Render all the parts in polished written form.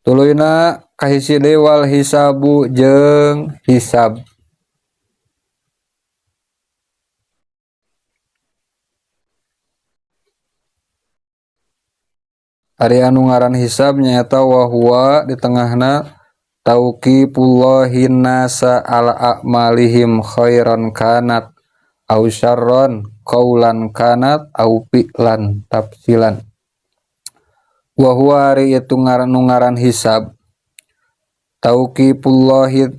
Tuluina kahiji deui wal hisabu jeung hisab. Ari anu ngaran hisab nyaeta wa huwa di tengahna tauqifullahin nasa ala a'malihim khairan kanat au syarron qaulan kanat au fi'lan tafsilan. Wa huwa ari itu ngaran hisab tauqifullahi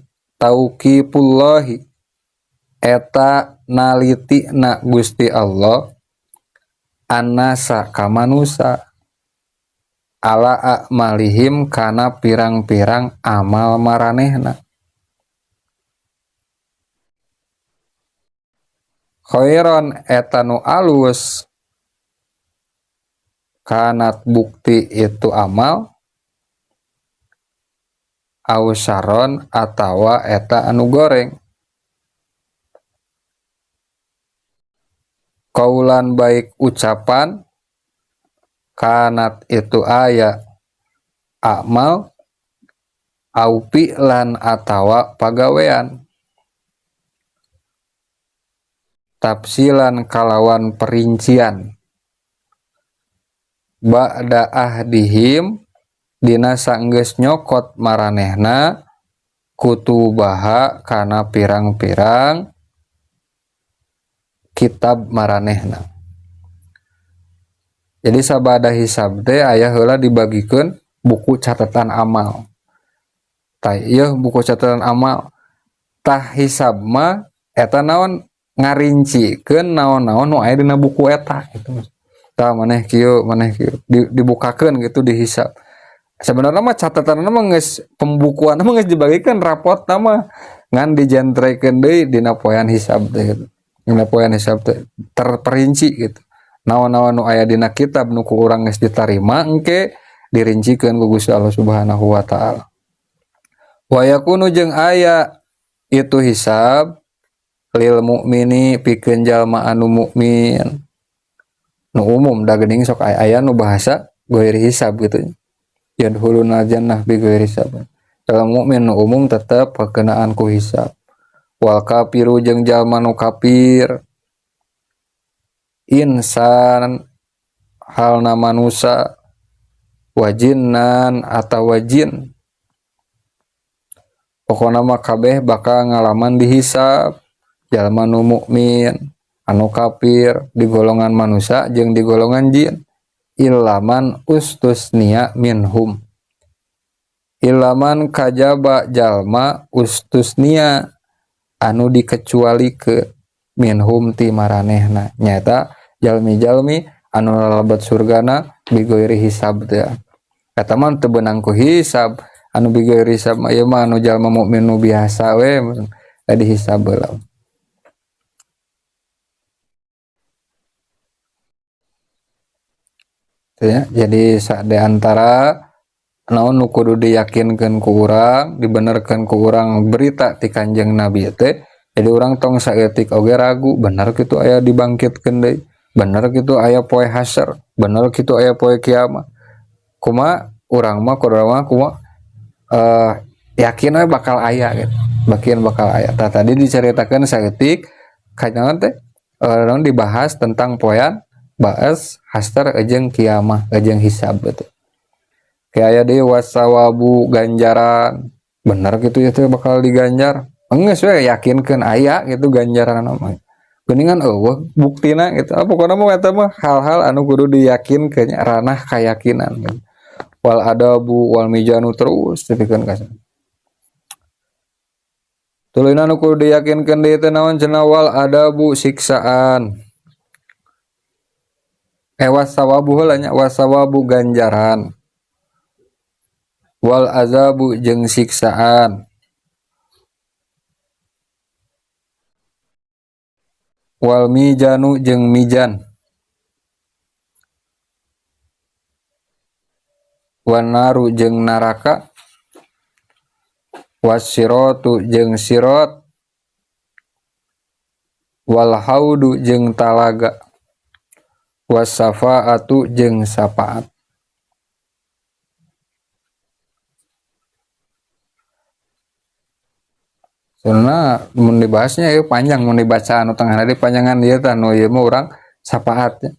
eta nalitina Gusti Allah annasa ka manusa ala a'malihim kana pirang-pirang amal maranehna. Khairon eta nu alus kanat bukti itu amal au syaron atawa eta anu goreng. Kaulan baik ucapan kanat itu aya amal au fi'lan atawa pagawean. Tafsilan kalawan perincian ba'da ahdihim dina sanggeus nyokot maranehna kutubaha kana pirang-pirang kitab maranehna. Jadi sabada hisab teh aya heula dibagikeun buku catatan amal. Tah ieu buku catatan amal tah hisab mah eta naon ngarincikeun naon-naon nu aya dina buku eta gitu. Tah maneh kieu dibukakeun gitu di hisab. Sebenarnya mah catatanna mah geus pembukuan mah geus dibagikeun rapotna mah ngan dijentrekeun deui dina poean hisab teh. Dina poean hisab teh terperinci gitu. Naon-naon nu aya dina kitab nu ku urang geus ditarima engke dirincikeun ku Gusti Allah Subhanahu wa taala. Wa yakunu jeung aya itu hisab lil mukmini pikeun jalma anu mukmin. Nu umum da geuning sok aya nu bahasa ghairi hisab gitu. Yadkhuluna jannah bi ghairi hisab. Dalam mukmin nu umum tetep pakeunaan ku hisab. Wal kafiru jeung jalma nu kafir insan halna manusia wajinnan atawa jin pokona mah kabeh bakal ngalaman dihisab. Jalma nu mukmin anu kafir di golongan manusia jeung di golongan jin ilaman ustusnia minhum ilaman kajaba jalma ustusnia anu dikecuali ke minhum ti maranehna nyata jalmi-jalmi anu lalebet surgana bigoiri hisab teh eta mah teu beunang ku hisab anu bigoiri hisab mah ieu mah anu jalma mukmin nu biasa we tadi hisab heula. Ya, jadi di antara naon nu kudu diyakinkeun ku urang, dibenerkeun ku urang berita ti Kanjeng Nabi teh, jadi urang tong saeutik oge ragu, bener kitu aya dibangkitkeun deui, bener kitu aya poe hasyar, bener kitu aya poe kiamat. Kumaha urang mah kumaha yakin we bakal aya gitu. Bakal aya. Tadi diceritakeun saeutik kajangan teh naon dibahas tentang poean bahas hasyar jeung kiamah jeung hisab gitu. Kayak deui wasawabu ganjaran bener gitu ya teh bakal diganjar geus we yakinkeun aya gitu ganjaran mah geuningan eueuh buktina gitu pokona mah eta mah hal-hal anu kudu diyakinkeun ranah kayakinan gitu. Wal adabu wal mizanu terus dipikeun ka sana. Tuluy anu kudu diyakinkeun deui teh naon cenah wal adabu siksaan wasawabu heula nya wasawabu ganjaran wal azabu jeung siksaan wal mijanu jeung mijan wan naru jeung naraka wasiratu jeung sirat wal haudu jeung talaga wasafaatu jeung safaat. soalnya mun dibahasnya ya panjang, mun dibaca anu tengah di panjangan ieu tah nu ieu mah urang sapaat ya.